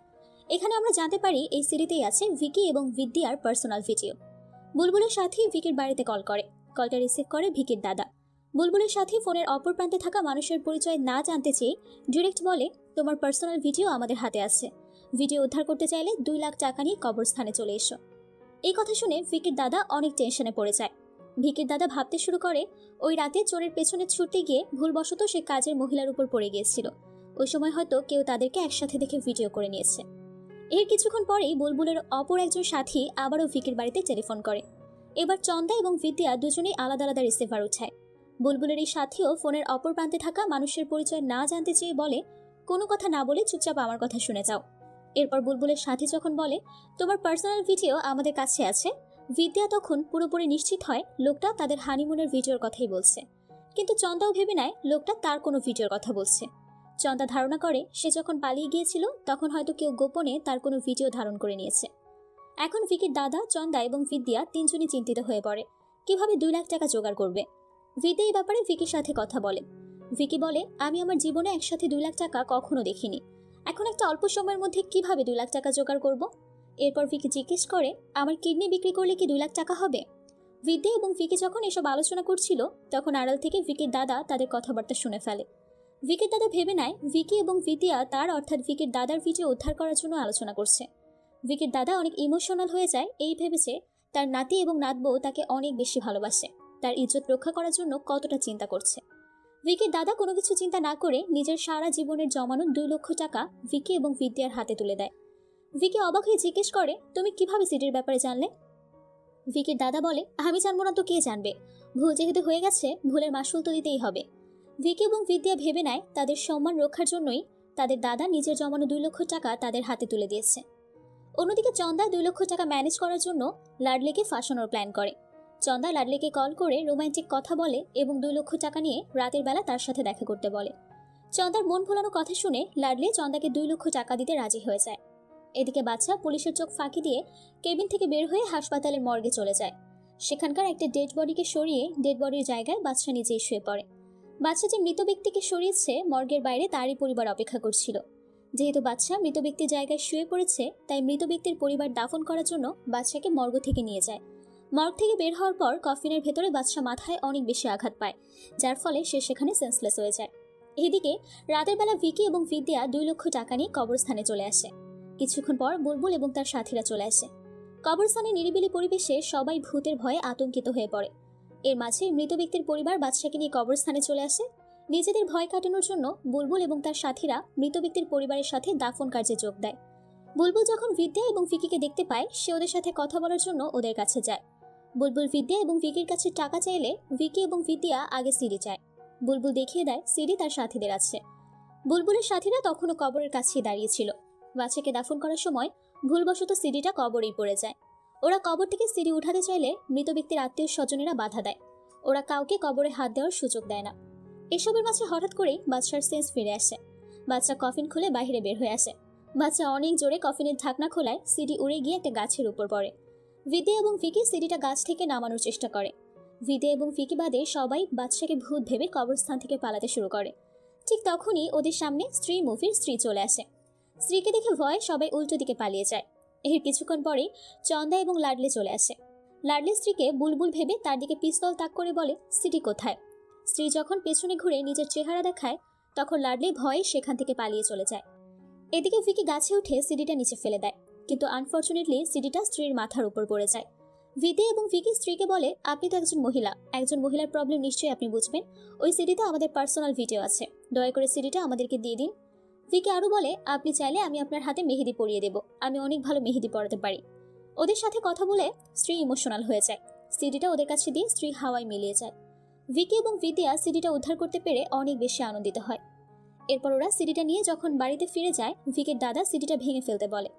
এখানে আমরা জানতে পারি এই সিডিতেই আছে ভিকি এবং বিদ্যার পার্সোনাল ভিডিও। বুলবুলের সাথী ভিকির বাড়িতে কল করে। কলটা রিসিভ করে ভিকির দাদা। বুলবুলের সাথী ফোনের অপর প্রান্তে থাকা মানুষের পরিচয় না জানতে চেয়ে ডিরেক্ট বলে, তোমার পার্সোনাল ভিডিও আমাদের হাতে আছে। ভিডিও উদ্ধার করতে চাইলে 2 লাখ টাকা নিয়ে কবরস্থানে চলে এসো। এই কথা শুনে ভিকির দাদা অনেক টেনশনে পড়ে যায়। ভিকির দাদা ভাবতে শুরু করে ওই রাতে চোরের পেছনে ছুটতে গিয়ে ভুলবশত সে কাজের মহিলার উপর পড়ে গিয়েছিল। ওই সময় হয়তো কেউ তাদেরকে একসাথে দেখে ভিডিও করে নিয়েছে। এর কিছুক্ষণ পরেই বুলবুলের অপর একজন সাথী আবারও ভিকির বাড়িতে টেলিফোন করে। এবার চন্দা এবং বিদ্যা দুজনেই আলাদা আলাদা রিসিভার উঠায়। বুলবুলের এই সাথীও ফোনের অপর প্রান্তে থাকা মানুষের পরিচয় না জানতে চেয়ে বলে, কোনো কথা না বলে চুপচাপ আমার কথা শুনে যাও। এরপর বুলবুলের সাথী যখন বলে, তোমার পার্সোনাল ভিডিও আমাদের কাছে আছে, বিদ্যা তখন পুরোপুরি নিশ্চিত হয় লোকটা তাদের হানিমুনের ভিডিওর কথাই বলছে। কিন্তু চন্দাও ভেবে নেয় লোকটা তার কোনো ভিডিওর কথা বলছে। চন্দা ধারণা করে সে যখন পালিয়ে গিয়েছিল তখন হয়তো কেউ গোপনে তার কোনো ভিডিও ধারণ করে নিয়েছে। এখন ভিকির দাদা, চন্দা এবং বিদ্যা তিনজনই চিন্তিত হয়ে পড়ে কিভাবে 2 লাখ টাকা জোগাড় করবে। বিদ্যা এই ব্যাপারে ভিকির সাথে কথা বলে। ভিকি বলে, আমি আমার জীবনে একসাথে 2 লাখ টাকা কখনো দেখিনি, এখন একটা অল্প সময়ের মধ্যে কিভাবে 2 লাখ টাকা জোগাড় করব। এরপর ভিকি জিজ্ঞেস করে, আমার কিডনি বিক্রি করলে কি 2 লাখ টাকা হবে। বিদ্যা এবং ভিকি যখন এসব আলোচনা করছিল তখন আড়াল থেকে ভিকির দাদা তাদের কথাবার্তা শুনে ফেলে। ভিকির দাদা ভেবে নেয় ভিকি এবং বিদ্যা তার অর্থাৎ ভিকির দাদার ভিডিও উদ্ধার করার জন্য আলোচনা করছে। ভিকির দাদা অনেক ইমোশনাল হয়ে যায় এই ভেবেছে তার নাতি এবং নাতবউ তাকে অনেক বেশি ভালোবাসে, তার ইজ্জত রক্ষা করার জন্য কতটা চিন্তা করছে। ভিকির দাদা কোনো কিছু চিন্তা না করে নিজের সারা জীবনের জমানো 2 লক্ষ টাকা ভিকি এবং বিদ্যার হাতে তুলে দেয়। ভিকি অবাক হয়ে জিজ্ঞেস করে, তুমি কিভাবে সিডির ব্যাপারে জানলে। ভিকির দাদা বলে, আমি জানবো না তো কে জানবে, ভুল যেহেতু হয়ে গেছে ভুলের মাসুল তো দিতেই হবে। ভিকি এবং বিদ্যা ভেবে নেয় তাদের সম্মান রক্ষার জন্যই তাদের দাদা নিজের জমানো 2 লক্ষ টাকা তাদের হাতে তুলে দিয়েছে। অন্যদিকে চন্দা 2 লক্ষ টাকা ম্যানেজ করার জন্য লাডলিকে ফাঁসানোর প্ল্যান করে। চন্দা লাডলিকে কল করে রোমান্টিক কথা বলে এবং 2 লক্ষ টাকা নিয়ে রাতের বেলা তার সাথে দেখা করতে বলে। চন্দার মন ভোলানো কথা শুনে লাডলি চন্দাকে 2 লক্ষ টাকা দিতে রাজি হয়ে যায়। এদিকে বাচ্চা পুলিশের চোখ ফাঁকি দিয়ে কেবিন থেকে বের হয়ে হাসপাতালের মর্গে চলে যায়। সেখানকার একটা ডেড বডিকে সরিয়ে ডেড বডির জায়গায় বাচ্চা নিজেই শুয়ে পড়ে। বাচ্চা যে মৃত ব্যক্তিকে সরিয়েছে মর্গের বাইরে তারই পরিবার অপেক্ষা করছিল। যেহেতু বাচ্চা মৃত ব্যক্তির জায়গায় শুয়ে পড়েছে তাই মৃত ব্যক্তির পরিবার দাফন করার জন্য বাচ্চাকে মর্গ থেকে নিয়ে যায়। মর্গ থেকে বের হওয়ার পর কফিনের ভেতরে বাচ্চা মাথায় অনেক বেশি আঘাত পায়, যার ফলে সে সেখানে সেন্সলেস হয়ে যায়। এদিকে রাতের বেলা ভিকি এবং বিদ্যা 2 লক্ষ টাকা নিয়ে কবরস্থানে চলে আসে। কিছুক্ষণ পর বুলবুল এবং তার সাথীরা চলে আসে। কবরস্থানে নিরিবিলি পরিবেশে সবাই ভূতের ভয়ে আতঙ্কিত হয়ে পড়ে। এর মাঝে মৃত ব্যক্তির পরিবার বাচ্চাকে নিয়ে কবরস্থানে চলে আসে। নিজেদের ভয় কাটানোর জন্য বুলবুল এবং তার সাথীরা মৃত ব্যক্তির পরিবারের সাথে দাফন কার্যে যোগ দেয়। বুলবুল যখন বিদ্যা এবং ভিকিকে দেখতে পায় সে ওদের সাথে কথা বলার জন্য ওদের কাছে যায়। বুলবুল বিদ্যা এবং ভিকির কাছে টাকা চাইলে ভিকি এবং বিদ্যা আগে সিডি চায়। বুলবুল দেখিয়ে দেয় সিডি তার সাথীদের আছে। বুলবুলের সাথীরা তখনও কবরের কাছেই দাঁড়িয়েছিল। বাচ্চাকে দাফন করার সময় ভুলবশত সিডিটা কবরেই পড়ে যায়। ওরা কবর থেকে সিডি উঠাতে চাইলে মৃত ব্যক্তির আত্মীয় স্বজনেরা বাধা দেয়। ওরা কাউকে কবরে হাত দেওয়ার সুযোগ দেয় না। এসবের মাঝে হঠাৎ করেই বাচ্চার সেন্স ফিরে আসে। বাচ্চা কফিন খুলে বাইরে বের হয়ে আসে। বাচ্চা অনেক জোরে কফিনের ঢাকনা খোলায় সিডি উড়ে গিয়ে একটা গাছের উপর পড়ে। ভিদে এবং ভিকি সিডিটা গাছ থেকে নামানোর চেষ্টা করে। ভিদে এবং ভিকি বাদে সবাই বাচ্চাকে ভূত ভেবে কবরস্থান থেকে পালাতে শুরু করে। ঠিক তখনই ওদের সামনে স্ত্রী মুভির স্ত্রী চলে আসে। স্ত্রীকে দেখে ভয়ে সবাই উল্টো দিকে পালিয়ে যায়। এর কিছুক্ষণ পরেই চন্দা এবং লাডলি চলে আসে। লাডলি স্ত্রীকে বুলবুল ভেবে তার দিকে পিস্তল তাক করে বলে, সিডি কোথায়। স্ত্রী যখন পেছনে ঘুরে নিজের চেহারা দেখায় তখন লাডলি ভয়ে সেখান থেকে পালিয়ে চলে যায়। এদিকে ভিকি গাছে উঠে সিডিটা নিচে ফেলে দেয়। কিন্তু আনফর্চুনেটলি সিডিটা স্ত্রীর মাথার উপর পড়ে যায়। ভিদি এবং ভিকি স্ত্রীকে বলে, আপনি তো একজন মহিলার প্রবলেম নিশ্চয়ই আপনি বুঝবেন। ওই সিডিতে আমাদের পার্সোনাল ভিডিও আছে, দয়া করে সিডিটা আমাদেরকে দিয়ে দিন। ভিকি আরও বলে, আপনি চাইলে আমি আপনার হাতে মেহেদি পরিয়ে দেব, আমি অনেক ভালো মেহেদি পরাতে পারি। ওদের সাথে কথা বলে স্ত্রী ইমোশনাল হয়ে যায়। সিডিটা ওদের কাছে দিয়ে স্ত্রী হাওয়ায় মিলিয়ে যায়। ভিকি এবং বিদ্যা সিডিটা উদ্ধার করতে পেরে অনেক বেশি আনন্দিত হয়। এরপর ওরা সিডিটা নিয়ে যখন বাড়িতে ফিরে যায়, ভিকির দাদা সিডিটা ভেঙে ফেলতে বলে।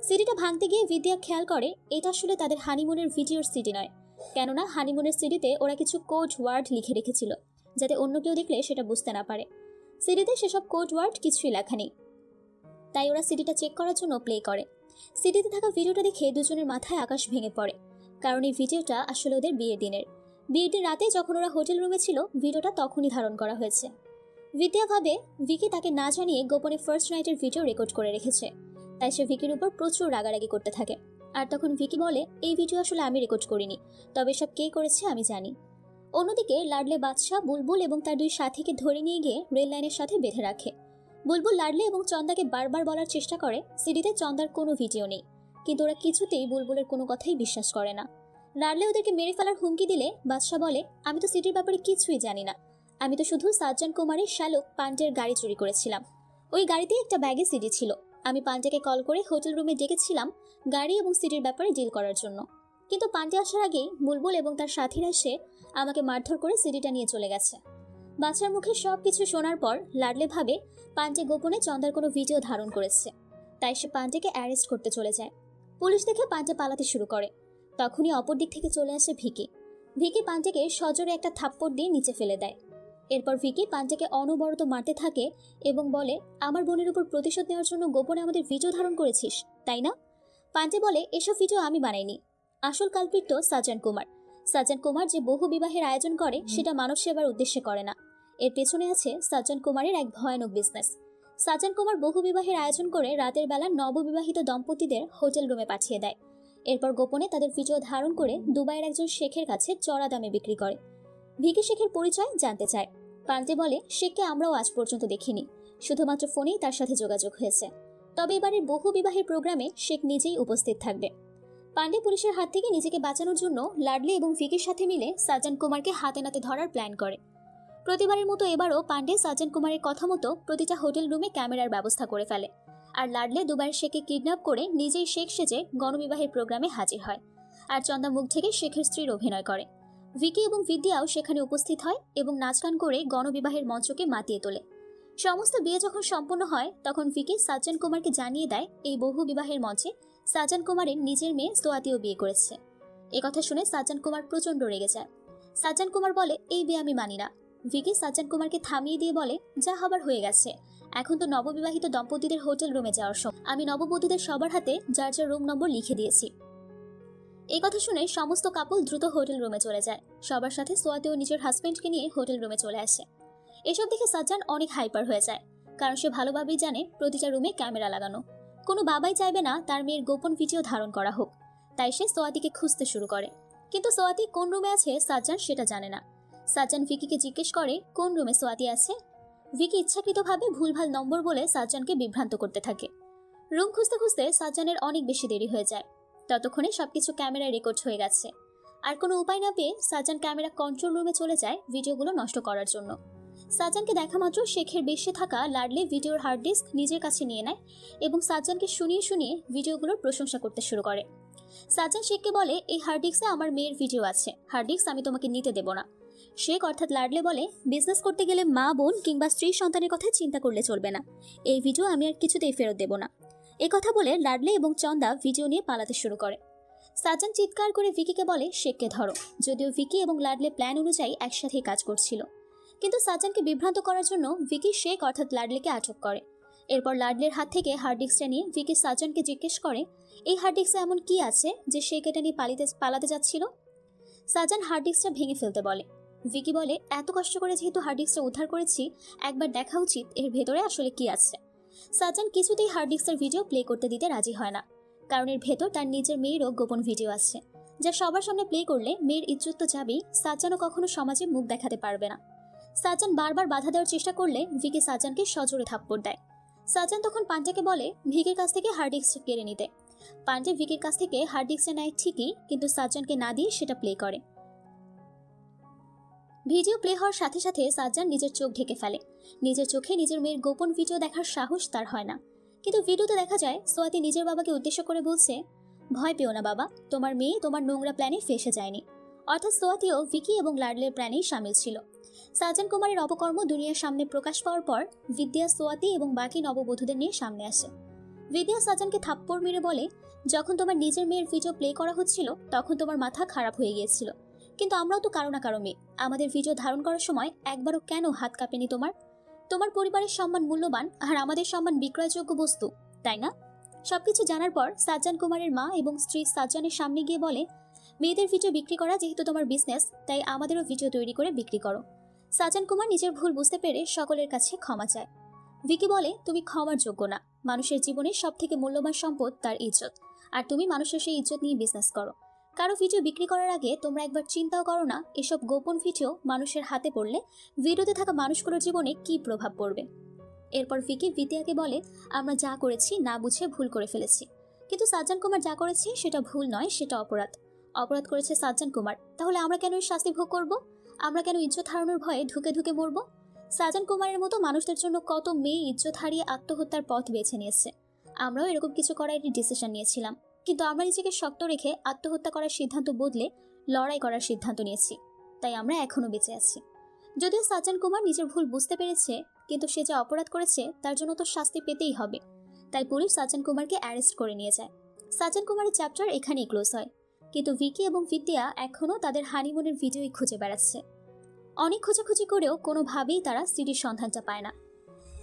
সিডিটা ভাঙতে গিয়ে বিদ্যা খেয়াল করে এটা আসলে তাদের হানিমুনের ভিডিওর সিডি নয়, কেননা হানিমুনের সিডিতে ওরা কিছু কোড ওয়ার্ড লিখে রেখেছিল, যাতে অন্য কেউ দেখলে সেটা বুঝতে না পারে। সিডিতে সেসব কোড ওয়ার্ড কিছুই লেখা নেই। তাই ওরা সিডিটা চেক করার জন্য প্লে করে। সিডিতে থাকা ভিডিওটা দেখে দুজনের মাথায় আকাশ ভেঙে পড়ে, কারণ এই ভিডিওটা আসলে ওদের বিয়ের দিনের রাতে যখন ওরা হোটেল রুমে ছিল, ভিডিওটা তখনই ধারণ করা হয়েছে। বিদ্যা ভাবে ভিকি তাকে না জানিয়ে গোপনে ফার্স্ট নাইটের ভিডিও রেকর্ড করে রেখেছে, তাই সে ভিকির উপর প্রচুর রাগারাগি করতে থাকে। আর তখন ভিকি বলে, এই ভিডিও আসলে আমি রেকর্ড করিনি, তবে সব কে করেছে আমি জানি। অন্যদিকে লাডলে বাদশা বুলবুল এবং তার দুই সাথীকে ধরে নিয়ে গিয়ে রেল লাইনের সাথে বেঁধে রাখে। বুলবুল লাডলে এবং চন্দাকে বারবার বলার চেষ্টা করে সিডিতে চন্দার কোনো ভিডিও নেই, কিন্তু ওরা কিছুতেই বুলবুলের কোনো কথাই বিশ্বাস করে না। লাডলে ওদেরকে মেরে ফেলার হুমকি দিলে বাদশা বলে, আমি তো সিডির ব্যাপারে কিছুই জানি না, আমি তো শুধু সাজ্জান কুমারের শ্যালক পান্ডের গাড়ি চুরি করেছিলাম। ওই গাড়িতে একটা ব্যাগে সিডি ছিল, আমি পান্ডেকে কল করে হোটেল রুমে ডেকেছিলাম গাড়ি এবং সিডির ব্যাপারে ডিল করার জন্য। কিন্তু পান্ডে আসার আগেই বুলবুল এবং তার সাথীরা এসে আমাকে মারধর করে সিডিটা নিয়ে চলে গেছে। বাচ্চার মুখে সব কিছু শোনার পর লাডলে ভাবে পান্ডে গোপনে চন্দার কোনো ভিডিও ধারণ করেছে, তাই সে পান্ডেকে অ্যারেস্ট করতে চলে যায়। পুলিশ দেখে পান্ডে পালাতে শুরু করে। তখনই অপর দিক থেকে চলে আসে ভিকি। ভিকি পান্ডেকে সজোরে একটা থাপ্পড় দিয়ে নিচে ফেলে দেয়। এরপর ভিকি পান্ডেকে অনবরত মারতে থাকে এবং বলে, আমার বোনের উপর প্রতিশোধ নেওয়ার জন্য গোপনে আমাদের ভিডিও ধারণ করেছিস, তাই না? পান্ডে বলে, এসব ভিডিও আমি বানাইনি, আসল কালপিট তো সাজ্জান কুমার যে বহু বিবাহের আয়োজন করে সেটা মানব সেবার উদ্দেশ্যে করে না, এর পেছনে আছে সাজ্জান কুমারের এক ভয়ানক বিজনেস। সাজ্জান কুমার বহু বিবাহের আয়োজন করে রাতের বেলা নববিবাহিত দম্পতিদের হোটেল রুমে পাঠিয়ে দেয়। এরপর গোপনে তাদের ভিডিও ধারণ করে দুবাইয়ের একজন শেখের কাছে চড়া দামে বিক্রি করে। ভিকি শেখের পরিচয় জানতে চায়। পান্ডে বলে, শেখকে আমরাও আজ পর্যন্ত দেখিনি, শুধুমাত্র ফোনেই তার সাথে যোগাযোগ হয়েছে, তবে এবারের বহু বিবাহের প্রোগ্রামে শেখ নিজেই উপস্থিত থাকবে। পান্ডে পুলিশের হাত থেকে নিজেকে বাঁচানোর জন্য লাডলি এবং ভিকির সাথে মিলে সাজ্জান কুমারকে হাতে নাতে ধরার প্ল্যান করে। প্রতিবারের মতো এবারও পান্ডে সাজ্জান কুমারের কথা মতো প্রতিটা হোটেল রুমে ক্যামেরার ব্যবস্থা করে ফেলে, আর লাডলে দুবাইয়ের শেখকে কিডন্যাপ করে নিজেই শেখ সেজে গণবিবাহের প্রোগ্রামে হাজির হয়, আর চন্দা মুখ থেকে শেখের স্ত্রীর অভিনয় করে। ভিকি এবং বিদ্যাও সেখানে উপস্থিত হয় এবং নাচ গান করে গণবিবাহের মঞ্চকে মাতিয়ে তোলে। সমস্ত বিয়ে যখন সম্পন্ন হয়, তখন ভিকি সাজ্জান কুমারকে জানিয়ে দেয় এই বহু বিবাহের মঞ্চে সাজ্জান কুমারের নিজের মেয়ে সোয়াতিও বিয়ে করেছে। কথা শুনে সাজ্জান কুমার প্রচন্ড রেগে যায়। সাজ্জান কুমার বলে, এই বিয়ে আমি মানি না। ভিকি সাজ্জান কুমারকে থামিয়ে দিয়ে বলে, যা হবার হয়ে গেছে, এখন তো নববিবাহিত দম্পতিদের হোটেল রুমে যাওয়ার সময়, আমি নববধূদের সবার হাতে যার যার রুম নম্বর লিখে দিয়েছি। এই কথা শুনে সমস্ত কাপল দ্রুত হোটেল রুমে চলে যায়। সবার সাথে সোয়াতিও নিজের হাজবেন্ডকে নিয়ে হোটেল রুমে চলে আসে। এসব দেখে সাজ্জান অনেক হাইপার হয়ে যায়, কারণ সে ভালোভাবেই জানে প্রতিটা রুমে ক্যামেরা লাগানো, কোনো বাবাই চাইবে না তার মেয়ের গোপন ভিডিও ধারণ করা হোক। তাই সে সোয়াতিকে খুঁজতে শুরু করে, কিন্তু সোয়াতি কোন রুমে আছে সাজ্জান সেটা জানে না। সাজ্জান ভিকিকে জিজ্ঞেস করে কোন রুমে সোয়াতি আছে। ভিকি ইচ্ছাকৃতভাবে ভুলভাল নম্বর বলে সাজ্জানকে বিভ্রান্ত করতে থাকে। রুম খুঁজতে খুঁজতে সাজ্জানের অনেক বেশি দেরি হয়ে যায়। ততক্ষণে সবকিছু ক্যামেরায় রেকর্ড হয়ে গেছে। আর কোনো উপায় না পেয়ে সাজ্জান ক্যামেরা কন্ট্রোল রুমে চলে যায় ভিডিওগুলো নষ্ট করার জন্য। সাজ্জানকে দেখা মাত্র শেখের বেশে থাকা লাডলে ভিডিওর হার্ড ডিস্ক নিজের কাছে নিয়ে নেয় এবং সাজ্জানকে শুনিয়ে শুনিয়ে ভিডিওগুলোর প্রশংসা করতে শুরু করে। সাজ্জান শেখকে বলে, এই হার্ড ডিস্কে আমার মেয়ের ভিডিও আছে, হার্ড ডিস্ক আমি তোমাকে নিতে দেব না। শেখ অর্থাৎ লাডলে বলে, বিজনেস করতে গেলে মা বোন কিংবা স্ত্রী সন্তানের কথা চিন্তা করলে চলবে না, এই ভিডিও আমি আর কিছুতেই ফেরত দেব না। কথা বলে লাডলে এবং চন্দা ভিডিও নিয়ে পালাতে শুরু করে। সাজ্জান চিৎকার করে ভিকিকে বলে, শেখকে ধরো। যদিও ভিকি এবং লাডলে প্ল্যান অনুযায়ী একসাথেই কাজ করছিল, কিন্তু সাজ্জানকে বিভ্রান্ত করার জন্য ভিকি শেখ অর্থাৎ লাডলেকে আটক করে। এরপর লাডলের হাত থেকে হার্ড ডিস্কটা নিয়ে ভিকি সাজ্জানকে জিজ্ঞেস করে, এই হার্ড ডিস্কে এমন কি আছে যে শেখ এটা নিয়ে পালাতে যাচ্ছিল। সাজ্জান হার্ড ডিস্কটা ভেঙে ফেলতে বলে। ভিকি বলে, এত কষ্ট করে যেহেতু হার্ড ডিস্কটা উদ্ধার করেছি, একবার দেখা উচিত এর ভেতরে আসলে কি আছে। সাজ্জান কিছুতেই হার্ড ডিস্কের ভিডিও প্লে করতে দিতে রাজি হয় না, কারণ এর ভেতর তার নিজের মেয়েরও গোপন ভিডিও আছে, যা সবার সামনে প্লে করলে মেয়ের ইজ্জত তো যাবেই, সাজ্জানও কখনো সমাজে মুখ দেখাতে পারবে না। সাজ্জান বারবার বাধা দেওয়ার চেষ্টা করলে ভিকি সাজ্জানকে সজোরে থাপ্পড় দেয়। সাজ্জান তখন পান্ডেকে বলে ভিকির কাছ থেকে হার্ড ডিস্ক কেড়ে নিতে। পান্ডে ভিকির কাছ থেকে হার্ড ডিস্কটা নেয় ঠিকই, কিন্তু সাজ্জানকে না দিয়ে সেটা প্লে করে। ভিডিও প্লে হওয়ার সাথে সাথে সাজ্জান নিজের চোখ ঢেকে ফেলে। নিজের চোখে নিজের মেয়ের গোপন ভিডিও দেখার সাহস তার হয় না। কিন্তু ভিডিওতে দেখা যায় সোয়াতি নিজের বাবাকে উদ্দেশ্য করে বলছে, ভয় পেও না বাবা, তোমার মেয়ে তোমার নোংরা প্ল্যানে ফেসে যায়নি। অর্থাৎ সোয়াতিও ভিকি এবং লাডলের প্ল্যানেই সামিল ছিল। সাজ্জান কুমারের অপকর্ম দুনিয়ার সামনে প্রকাশ পাওয়ার পর বিদ্যা, সোয়াতি এবং বাকি নববধূদের নিয়ে সামনে আসে। বিদ্যা সাজ্জানকে থাপ্পড় মেরে বলে, যখন তোমার নিজের মেয়ের ভিডিও প্লে করা হচ্ছিল তখন তোমার মাথা খারাপ হয়ে গিয়েছিল, কিন্তু আমরাও তো কারো না কারো মেয়ে, আমাদের ভিডিও ধারণ করার সময় একবারও কেন হাত কাঁপেনি তোমার? তোমার পরিবারের সম্মান মূল্যবান, আর আমাদের সম্মান বিক্রয়যোগ্য বস্তু, তাই না? সবকিছু জানার পর সাজ্জান কুমারের মা এবং স্ত্রী সাজ্জানের সামনে গিয়ে বলে, মেয়েদের ভিডিও বিক্রি করা যেহেতু তোমার বিজনেস, তাই আমাদেরও ভিডিও তৈরি করে বিক্রি করো। সাজ্জান কুমার নিজের ভুল বুঝতে পেরে সকলের কাছে ক্ষমা চায়। ভিকি বলে, তুমি ক্ষমার যোগ্য না। মানুষের জীবনে সব থেকে মূল্যবান সম্পদ তার ইজ্জত, আর তুমি মানুষের সেই ইজ্জত নিয়ে বিজনেস করো। কারো ভিডিও বিক্রি করার আগে তোমরা একবার চিন্তাও করো না এসব গোপন ভিডিও মানুষের হাতে পড়লে ভিডিওতে থাকা মানুষগুলোর জীবনে কি প্রভাব পড়বে। এরপর ভিকি বিদ্যাকে বলে, আমরা যা করেছি না বুঝে ভুল করে ফেলেছি, কিন্তু সাজ্জান কুমার যা করেছে সেটা ভুল নয়, সেটা অপরাধ। অপরাধ করেছে সাজ্জান কুমার, তাহলে আমরা কেন এর শাস্তি ভোগ করব? আমরা কেন ইজ্জত হারানোর ভয়ে ঢুকে ঢুকে মরব? সাজ্জান কুমারের মতো মানুষদের জন্য কত মেয়ে ইজ্জত হারিয়ে আত্মহত্যার পথ বেছে নিয়েছে। আমরাও এরকম কিছু করার একটি ডিসিশন নিয়েছিলাম, কিন্তু আমরা নিজেকে শক্ত রেখে আত্মহত্যা করার সিদ্ধান্ত বদলে লড়াই করার সিদ্ধান্ত নিয়েছি, তাই আমরা এখনো বেঁচে আছি। যদিও সাজ্জান কুমার নিজের ভুল বুঝতে পেরেছে, কিন্তু সে যে অপরাধ করেছে তার জন্য তো শাস্তি পেতেই হবে। তাই পুলিশ সাজ্জান কুমারকে অ্যারেস্ট করে নিয়ে যায়। সাজ্জান কুমারের চ্যাপ্টার এখানেই ক্লোজ হয়, কিন্তু ভিকি এবং বিদ্যা এখনও তাদের হানিমুনের ভিডিওই খুঁজে বেড়াচ্ছে। অনেক খোঁজাখুঁজি করেও কোনোভাবেই তারা সিডির সন্ধানটা পায় না।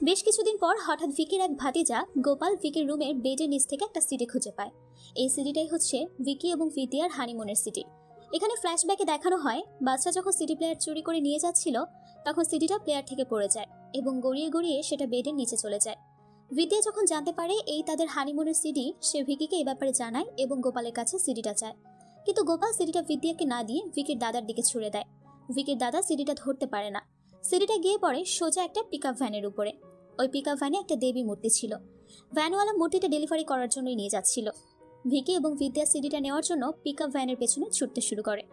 বেশ কিছুদিন পর হঠাৎ ভিকির এক ভাতিজা গোপাল ভিকির রুমের বেডের নিচ থেকে একটা সিডি খুঁজে পায়। এই সিডিটাই হচ্ছে ভিকি এবং বিদ্যার হানিমুনের সিডি। এখানে ফ্ল্যাশব্যাকে দেখানো হয়, বাচ্চা যখন সিডি প্লেয়ার চুরি করে নিয়ে যাচ্ছিল তখন সিডিটা প্লেয়ার থেকে পড়ে যায় এবং গড়িয়ে গড়িয়ে সেটা বেডের নিচে চলে যায়। বিদ্যা যখন জানতে পারে এই তাদের হানিমুনের সিডি, সে ভিকিকে এই ব্যাপারে জানায় এবং গোপালের কাছে সিডিটা চায়। কিন্তু গোপাল সিডিটা বিদ্যাকে না দিয়ে ভিকির দাদার দিকে ছুড়ে দেয়। ভিকির দাদা সিডিটা ধরতে পারে না। সিডিটা গিয়ে পড়ে সোজা একটা পিকআপ ভ্যানের উপরে। ওই পিকআপ ভ্যানে একটা দেবী মূর্তি ছিল। ভ্যানওয়ালা মূর্তিটা ডেলিভারি করার জন্যই নিয়ে যাচ্ছিল। ভিকি এবং বিদ্যা সিডিটা নেওয়ার জন্য পিকআপ ভ্যানের পেছনে ছুটতে শুরু করে।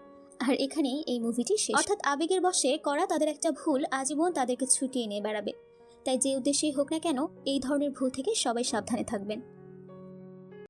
আর এখানেই এই মুভিটি শেষ। অর্থাৎ আবেগের বশে করা তাদের একটা ভুল আজীবন তাদেরকে ছুটিয়ে নিয়ে বেড়াবে। তাই যে উদ্দেশ্যেই হোক না কেন, এই ধরনের ভুল থেকে সবাই সাবধানে থাকবেন।